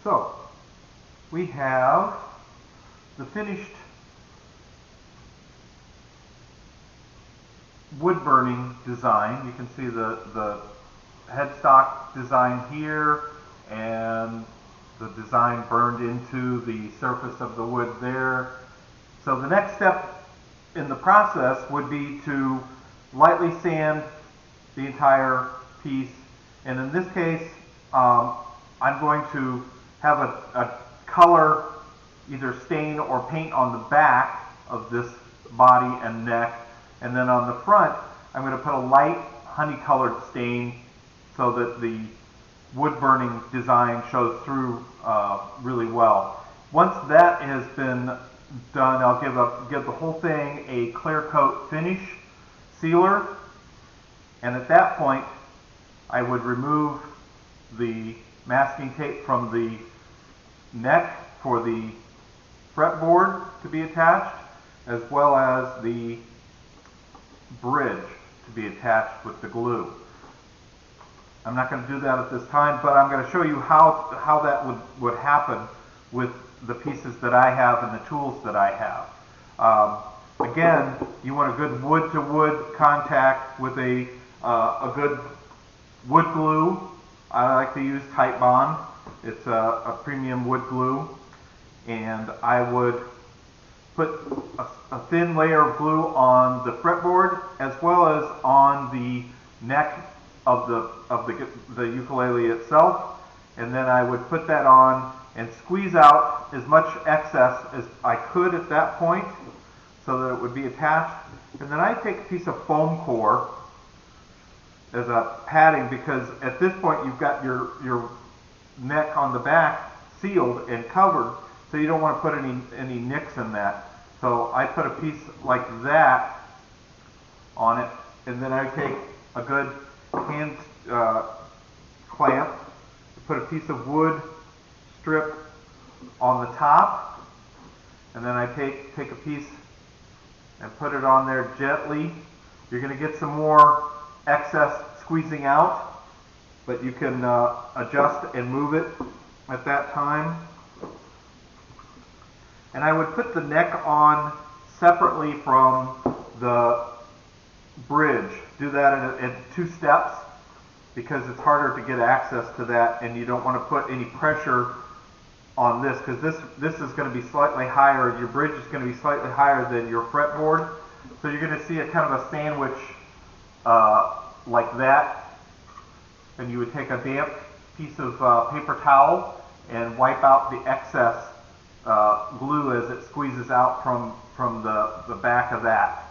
So we have the finished wood burning design. You can see the headstock design here and the design burned into the surface of the wood there. So the next step in the process would be to lightly sand the entire piece, and in this case I'm going to have a color, either stain or paint, on the back of this body and neck, and then on the front I'm going to put a light honey colored stain so that the wood burning design shows through really well. Once that has been done, I'll give the whole thing a clear coat finish sealer, and at that point I would remove the masking tape from the neck for the fretboard to be attached, as well as the bridge to be attached with the glue. I'm not going to do that at this time, but I'm going to show you how that would happen with the pieces that I have and the tools that I have. Again, you want a good wood-to-wood contact with a good wood glue. I like to use Tight Bond. It's a premium wood glue, and I would put a thin layer of glue on the fretboard as well as on the neck of the ukulele itself, and then I would put that on and squeeze out as much excess as I could at that point so that it would be attached. And then I take a piece of foam core as a padding, because at this point you've got your neck on the back sealed and covered, so you don't want to put any nicks in that. So I put a piece like that on it, and then I take a good hand clamp, put a piece of wood strip on the top, and then I take a piece and put it on there gently. You're going to get some more excess squeezing out, but you can adjust and move it at that time. And I would put the neck on separately from the bridge. Do that in 2 steps, because it's harder to get access to that, and you don't want to put any pressure on this, because this is going to be slightly higher. Your bridge is going to be slightly higher than your fretboard, so you're going to see a kind of a sandwich like that. And you would take a damp piece of paper towel and wipe out the excess glue as it squeezes out from the back of that.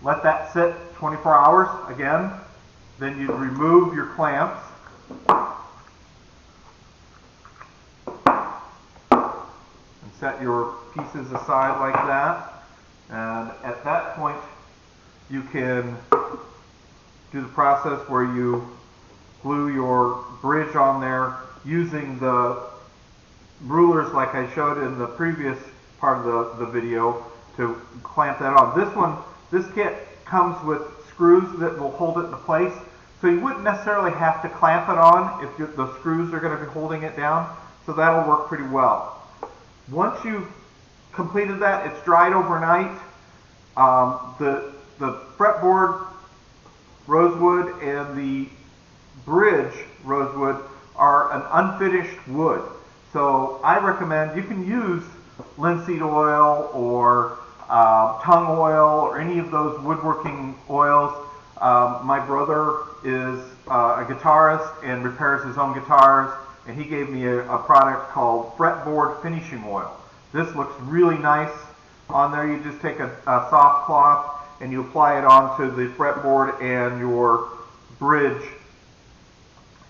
Let that sit 24 hours again. Then you'd remove your clamps and set your pieces aside like that. And at that point you can do the process where you glue your bridge on there using the rulers like I showed in the previous part of the video to clamp that on. This kit comes with screws that will hold it into place, so you wouldn't necessarily have to clamp it on if the screws are going to be holding it down, so that'll work pretty well. Once you've completed that, it's dried overnight. The fretboard rosewood and the bridge rosewood are an unfinished wood, so I recommend you can use linseed oil or tung oil or any of those woodworking oils. My brother is a guitarist and repairs his own guitars, and he gave me a product called fretboard finishing oil. This looks really nice on there. You just take a soft cloth and you apply it onto the fretboard and your bridge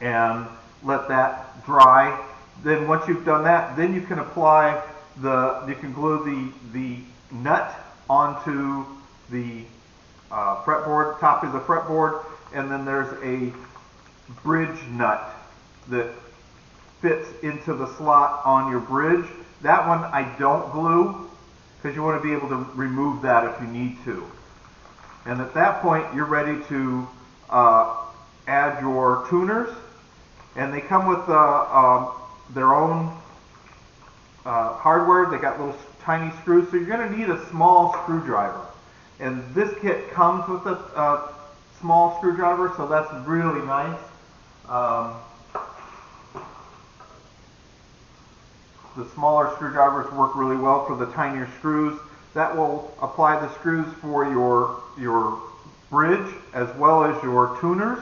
and let that dry. Then once you've done that, then you can apply you can glue the nut onto the fretboard, top of the fretboard, and then there's a bridge nut that fits into the slot on your bridge. That one I don't glue, because you want to be able to remove that if you need to. And at that point you're ready to add your tuners, and they come with their own hardware. They got little tiny screws, so you're going to need a small screwdriver. And this kit comes with a small screwdriver, so that's really nice. The smaller screwdrivers work really well for the tinier screws. That will apply the screws for your bridge as well as your tuners.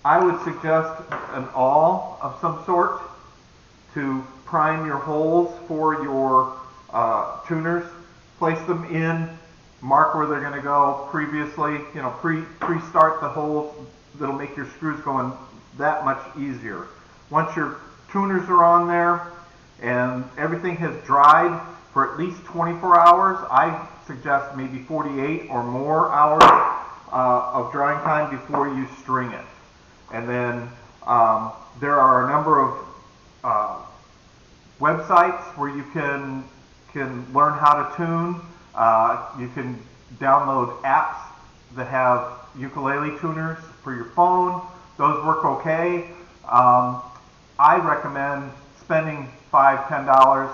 I would suggest an awl of some sort to prime your holes for your tuners. Place them in, mark where they're going to go previously, pre-start the holes. That'll make your screws going that much easier. Once your tuners are on there and everything has dried for at least 24 hours, I suggest maybe 48 or more hours of drying time before you string it. And then there are a number of websites where you can learn how to tune. You can download apps that have ukulele tuners for your phone. Those work okay. I recommend spending $5–10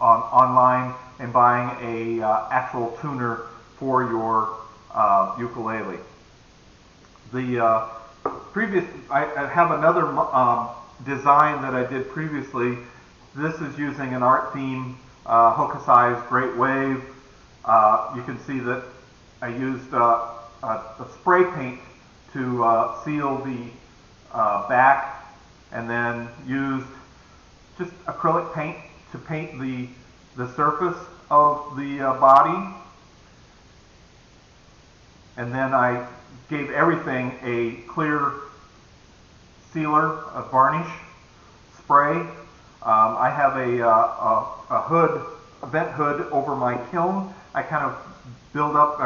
online and buying a actual tuner for your ukulele. I have another design that I did previously. This is using an art theme, Hokusai's Great Wave. You can see that I used a spray paint to seal the back, and then used just acrylic paint to paint the surface of the body. And then I gave everything a clear sealer, a varnish spray. I have a hood, a vent hood over my kiln. I kind of build up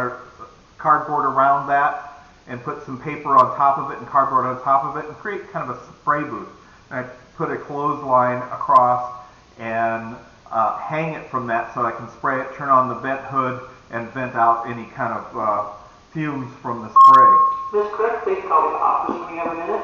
cardboard around that and put some paper on top of it and cardboard on top of it and create kind of a spray booth. And I put a clothesline across and hang it from that so I can spray it, turn on the vent hood, and vent out any kind of fumes from the spray. Miss Crick, please call the office when you have a minute.